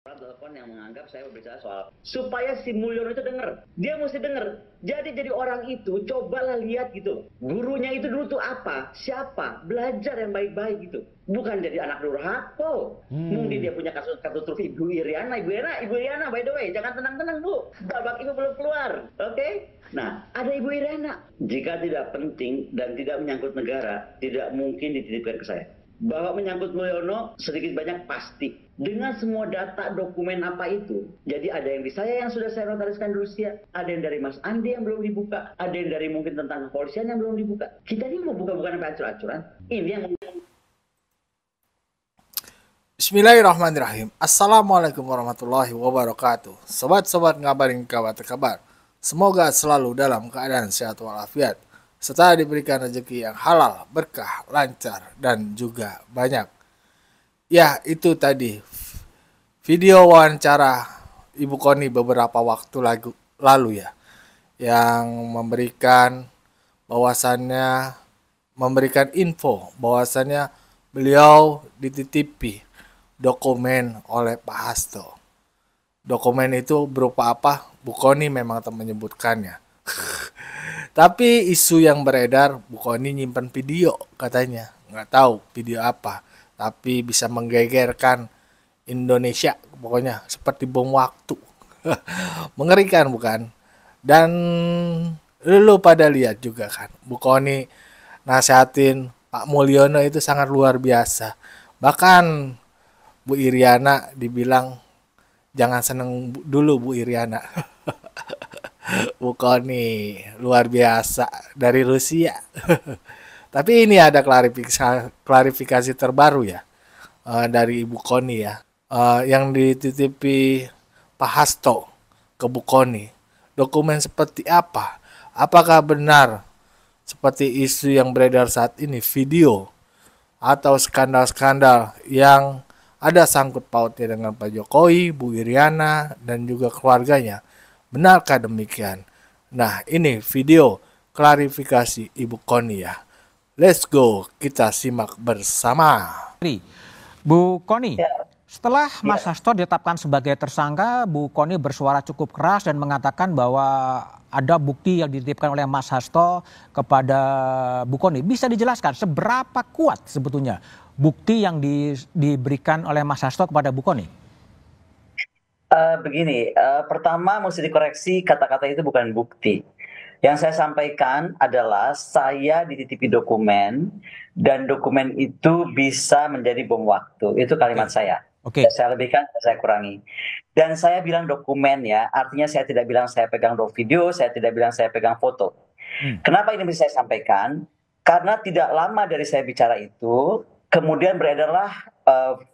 telepon yang menganggap saya berbicara soal supaya si Mulyono itu denger, dia mesti denger. Jadi orang itu cobalah lihat gitu, gurunya itu dulu tuh apa, siapa, belajar yang baik-baik gitu, bukan jadi anak durhaka. Mungkin dia punya kasus truf Ibu Iriana, by the way, jangan tenang-tenang Bu, babak itu belum keluar, oke? Nah, ada Ibu Iriana. Jika tidak penting dan tidak menyangkut negara, tidak mungkin dititipkan ke saya. Bahwa menyangkut Mulyono sedikit banyak pasti. Dengan semua data dokumen apa itu. Jadi ada yang di saya yang sudah saya notariskan di Rusia. Ada yang dari Mas Andi yang belum dibuka. Ada yang dari mungkin tentang kepolisian yang belum dibuka. Kita ini mau buka bukan sampai acur-acuran. Ini yang Bismillahirrahmanirrahim. Assalamualaikum warahmatullahi wabarakatuh. Sobat-sobat ngabarin kabar. Semoga selalu dalam keadaan sehat walafiat, serta diberikan rezeki yang halal, berkah, lancar, dan juga banyak. Ya, itu tadi video wawancara Ibu Koni beberapa waktu lalu ya, yang memberikan info bahwasannya beliau dititipi dokumen oleh Pak Hasto. Dokumen itu berupa apa? Bu Koni memang tak menyebutkannya. Tapi isu yang beredar, Bu Koni nyimpen video katanya. Nggak tahu video apa. Tapi bisa menggegerkan Indonesia. Pokoknya seperti bom waktu. Mengerikan bukan? Dan lu pada lihat juga kan. Bu Koni nasihatin Pak Mulyono itu sangat luar biasa. Bahkan Bu Iriana dibilang jangan seneng dulu Bu Iriana. Bu Koni luar biasa dari Rusia. Tapi ini ada klarifikasi terbaru ya dari Ibu Koni ya, yang dititipi Pak Hasto ke Bu Koni. Dokumen seperti apa? Apakah benar seperti isu yang beredar saat ini, video atau skandal-skandal yang ada sangkut pautnya dengan Pak Jokowi, Bu Iriana, dan juga keluarganya? Benarkah demikian? Nah, ini video klarifikasi Ibu Koni ya. Let's go, kita simak bersama. Bu Koni, ya, setelah Mas Hasto ditetapkan sebagai tersangka, Bu Koni bersuara cukup keras dan mengatakan bahwa ada bukti yang dititipkan oleh Mas Hasto kepada Bu Koni. Bisa dijelaskan seberapa kuat sebetulnya bukti yang diberikan oleh Mas Hasto kepada Bu Koni? Begini, pertama mesti dikoreksi, kata-kata itu bukan bukti. Yang saya sampaikan adalah saya dititipi dokumen dan dokumen itu bisa menjadi bom waktu. Itu kalimat saya. Oke. Saya lebihkan, saya kurangi. Dan saya bilang dokumen ya, artinya saya tidak bilang saya pegang video, saya tidak bilang saya pegang foto. Kenapa ini bisa saya sampaikan? Karena tidak lama dari saya bicara itu, kemudian beredarlah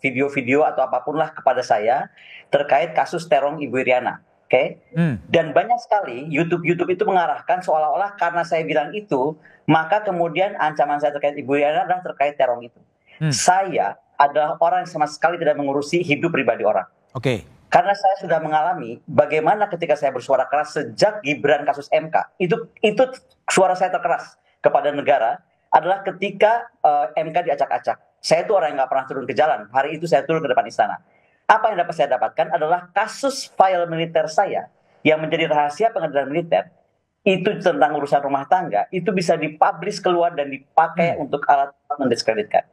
video-video atau apapun lah kepada saya terkait kasus terong Ibu Iriana. Oke. Dan banyak sekali YouTube itu mengarahkan seolah-olah karena saya bilang itu, maka kemudian ancaman saya terkait Ibu Iriana adalah terkait terong itu. Saya adalah orang yang sama sekali tidak mengurusi hidup pribadi orang. Oke. Karena saya sudah mengalami bagaimana ketika saya bersuara keras sejak Gibran kasus MK, itu suara saya terkeras kepada negara adalah ketika MK diacak-acak. Saya itu orang yang nggak pernah turun ke jalan. Hari itu saya turun ke depan istana. Apa yang dapat saya dapatkan adalah kasus file militer saya yang menjadi rahasia pengadilan militer, itu tentang urusan rumah tangga, itu bisa dipublish keluar dan dipakai untuk alat mendiskreditkan.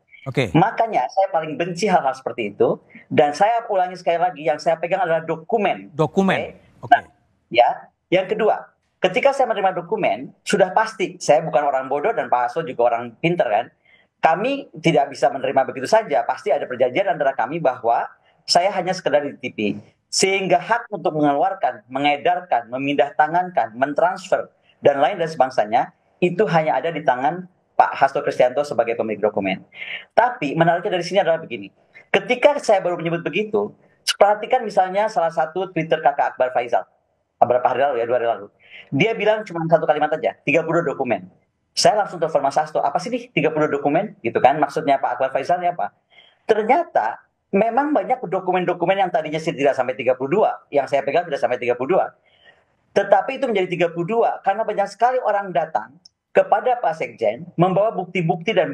Makanya saya paling benci hal-hal seperti itu, dan saya ulangi sekali lagi, yang saya pegang adalah dokumen. Nah, ya, yang kedua, ketika saya menerima dokumen, sudah pasti saya bukan orang bodoh dan Pak Hasto juga orang pinter kan. Kami tidak bisa menerima begitu saja, pasti ada perjanjian antara kami bahwa saya hanya sekedar dititipi, sehingga hak untuk mengeluarkan, mengedarkan, memindah tangankan, mentransfer, dan lain dan sebangsanya, itu hanya ada di tangan Pak Hasto Kristianto sebagai pemilik dokumen. Tapi menariknya dari sini adalah begini, ketika saya baru menyebut begitu, perhatikan misalnya salah satu Twitter kakak Akbar Faisal, beberapa hari lalu ya, 2 hari lalu, dia bilang cuma satu kalimat aja, 32 dokumen. Saya langsung telepon Mas Hasto, apa sih nih 30 dokumen? Gitu kan, maksudnya Pak Akbar Faisal apa? Ternyata memang banyak dokumen-dokumen yang tadinya tidak sampai 32, yang saya pegang tidak sampai 32. Tetapi itu menjadi 32 karena banyak sekali orang datang kepada Pak Sekjen membawa bukti-bukti dan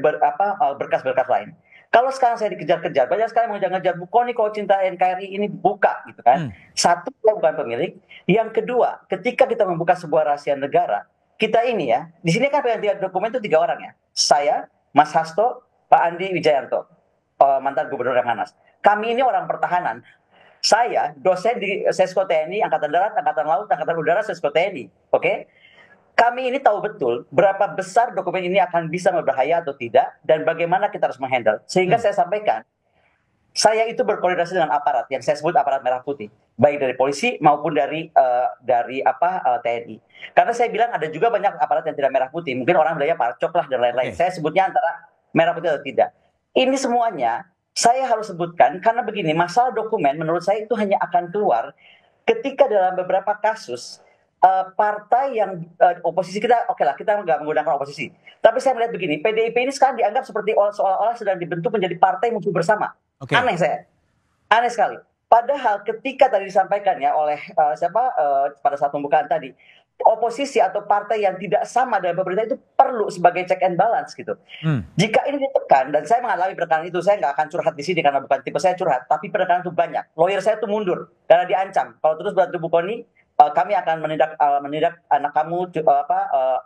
berkas-berkas lain. Kalau sekarang saya dikejar-kejar, banyak sekali mengejar-ngejar, Bu Kony kalau cinta NKRI ini buka gitu kan. Satu, saya bukan pemilik. Yang kedua, ketika kita membuka sebuah rahasia negara, kita ini ya, di sini kan pegang dokumen itu 3 orang ya. Saya, Mas Hasto, Pak Andi Wijayanto, mantan Gubernur Lemhanas. Kami ini orang pertahanan. Saya dosen di Sesko TNI, Angkatan Darat, Angkatan Laut, Angkatan Udara, Sesko TNI. Oke? Kami ini tahu betul berapa besar dokumen ini akan bisa berbahaya atau tidak dan bagaimana kita harus menghandle. Sehingga saya sampaikan, saya itu berkoordinasi dengan aparat yang saya sebut aparat merah putih, baik dari polisi maupun dari TNI. Karena saya bilang ada juga banyak aparat yang tidak merah putih, mungkin orang bilangnya parcok lah dan lain-lain. Saya sebutnya antara merah putih atau tidak. Ini semuanya saya harus sebutkan karena begini, masalah dokumen menurut saya itu hanya akan keluar ketika dalam beberapa kasus partai yang oposisi kita, oke lah kita nggak menggunakan oposisi. Tapi saya melihat begini, PDIP ini sekarang dianggap seperti seolah-olah sedang dibentuk menjadi partai musuh bersama. Aneh sekali. Padahal ketika tadi disampaikan ya oleh pada saat pembukaan tadi, oposisi atau partai yang tidak sama dengan pemerintah itu perlu sebagai check and balance gitu. Jika ini ditekan, dan saya mengalami penekanan itu, saya nggak akan curhat di sini karena bukan tipe saya curhat, tapi penekanan itu banyak. Lawyer saya itu mundur karena diancam. Kalau terus bantu Bu Kony, kami akan menindak anak kamu,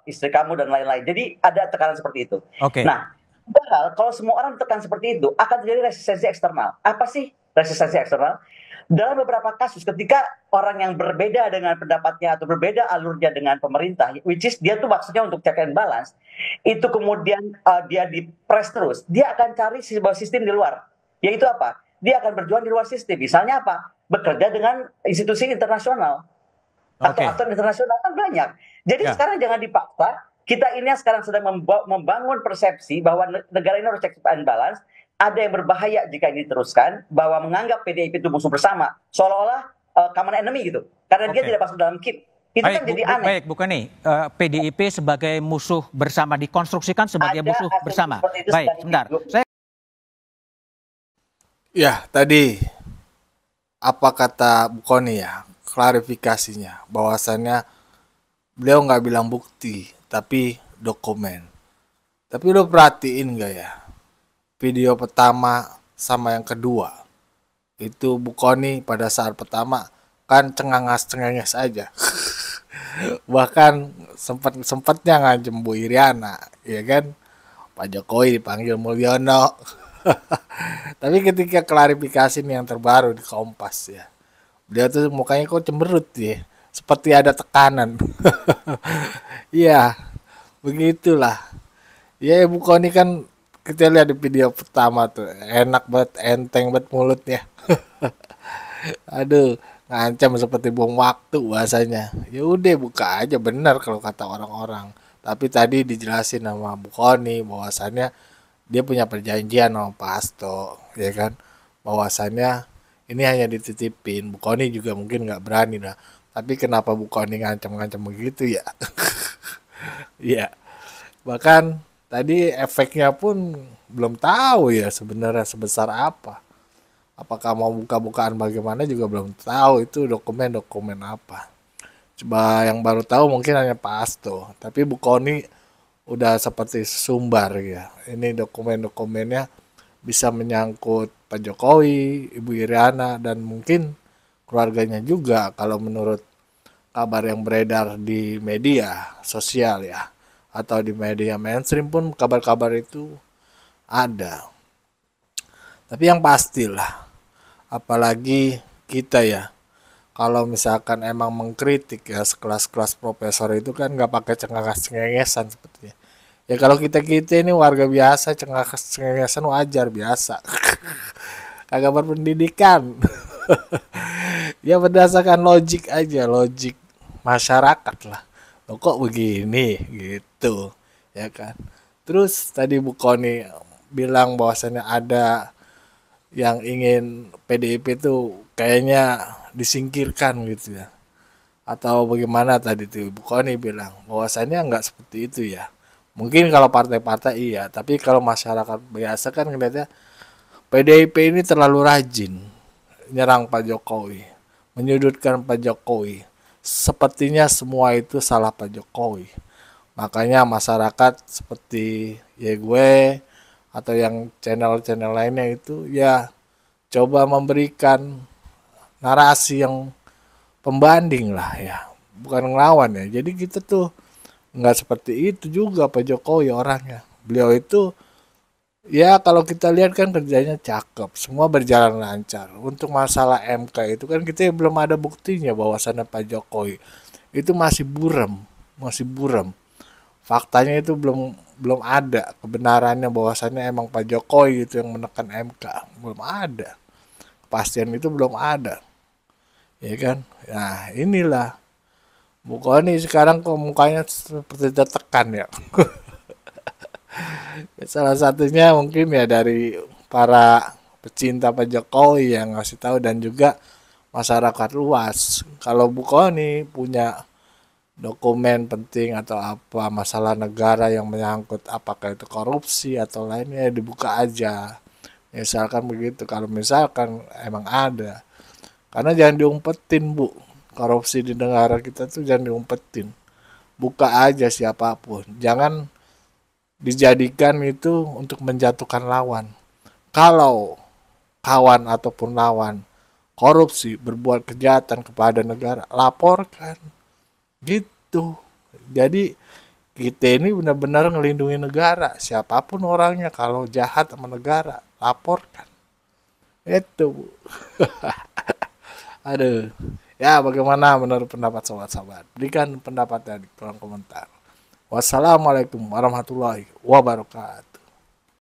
istri kamu dan lain-lain. Jadi ada tekanan seperti itu. Nah, padahal kalau semua orang tekan seperti itu akan terjadi resistensi eksternal. Apa sih resistensi eksternal? Dalam beberapa kasus ketika orang yang berbeda dengan pendapatnya atau berbeda alurnya dengan pemerintah, which is dia tuh maksudnya untuk check and balance, itu kemudian dia dipres terus, dia akan cari sebuah sistem di luar. Yaitu apa? Dia akan berjuang di luar sistem. Misalnya apa? Bekerja dengan institusi internasional. Atau aktor internasional kan banyak. Jadi sekarang jangan dipaksa. Kita ini sekarang sedang membangun persepsi bahwa negara ini harus check and balance. Ada yang berbahaya jika ini diteruskan, bahwa menganggap PDIP itu musuh bersama, seolah-olah common enemy gitu. Karena dia tidak masuk dalam KIP. Itu kan jadi aneh. Baik, Bu Kony, PDIP sebagai musuh bersama dikonstruksikan sebagai musuh bersama. Baik, sebentar. Ya, tadi apa kata Bu Kony ya? Klarifikasinya bahwasannya beliau nggak bilang bukti tapi dokumen. Tapi lo perhatiin nggak ya video pertama sama yang kedua itu Bu Kony pada saat pertama kan cengenges aja. Bahkan sempatnya ngancem Bu Iriana, ya kan, Pak Jokowi dipanggil Mulyono. Tapi ketika klarifikasi nih yang terbaru di Kompas ya, dia tuh mukanya kok cemberut ya, seperti ada tekanan. Iya, begitulah. Ya Bu Kony kan kita lihat di video pertama tuh enak banget, enteng banget mulutnya. Aduh, ngancam seperti buang waktu bahasanya. Ya udah buka aja, benar kalau kata orang-orang. Tapi tadi dijelasin sama Bu Kony bahwasannya dia punya perjanjian sama Pak Hasto, ya kan, bahwasannya ini hanya dititipin. Bu Kony juga mungkin nggak berani lah. Tapi kenapa Bu Kony ngancam-ngancam begitu ya? Iya. Bahkan tadi efeknya pun belum tahu ya sebenarnya sebesar apa. Apakah mau buka-bukaan bagaimana juga belum tahu, itu dokumen-dokumen apa. Coba yang baru tahu mungkin hanya Pak Hasto. Tapi Bu Kony udah seperti sumbar ya. Ini dokumen-dokumennya bisa menyangkut Pak Jokowi, Ibu Iriana, dan mungkin keluarganya juga kalau menurut kabar yang beredar di media sosial ya, atau di media mainstream pun kabar-kabar itu ada. Tapi yang pastilah, apalagi kita ya, kalau misalkan emang mengkritik ya sekelas-kelas profesor itu kan nggak pakai cengengesan sepertinya. Ya kalau kita ini warga biasa, cengengesan wajar biasa. Kagak berpendidikan. Ya berdasarkan logik aja, logik masyarakat lah. Loh kok begini gitu, ya kan. Terus tadi Bu Kony bilang bahwasannya ada yang ingin PDIP itu kayaknya disingkirkan gitu ya. Atau bagaimana tadi tuh Bu Kony bilang bahwasannya nggak seperti itu ya. Mungkin kalau partai-partai iya, tapi kalau masyarakat biasa kan ngeliatnya PDIP ini terlalu rajin nyerang Pak Jokowi, menyudutkan Pak Jokowi. Sepertinya semua itu salah Pak Jokowi. Makanya masyarakat seperti ya gue atau yang channel-channel lainnya itu ya coba memberikan narasi yang pembanding lah ya, bukan ngelawan ya. Jadi kita tuh nggak seperti itu juga Pak Jokowi orangnya. Beliau itu ya kalau kita lihat kan kerjanya cakep, semua berjalan lancar. Untuk masalah MK itu kan kita belum ada buktinya bahwasannya Pak Jokowi itu masih buram. Faktanya itu belum ada kebenarannya bahwasannya emang Pak Jokowi itu yang menekan MK, belum ada. Kepastian itu belum ada. Ya kan? Nah, inilah Bu Kony sekarang kok mukanya seperti tertekan ya. Salah satunya mungkin ya dari para pecinta Pak Jokowi yang ngasih tahu dan juga masyarakat luas. Kalau Bu Kony punya dokumen penting atau apa masalah negara yang menyangkut apakah itu korupsi atau lainnya dibuka aja. Misalkan begitu. Kalau misalkan emang ada. Karena jangan diumpetin Bu. Korupsi di negara kita tuh jangan diumpetin. Buka aja siapapun. Jangan dijadikan itu untuk menjatuhkan lawan. Kalau kawan ataupun lawan korupsi berbuat kejahatan kepada negara, laporkan. Gitu. Jadi kita ini benar-benar ngelindungi negara. Siapapun orangnya kalau jahat sama negara, laporkan. Itu Bu. Aduh. Ya bagaimana menurut pendapat sobat-sobat? Berikan pendapatnya di kolom komentar. Wassalamualaikum warahmatullahi wabarakatuh.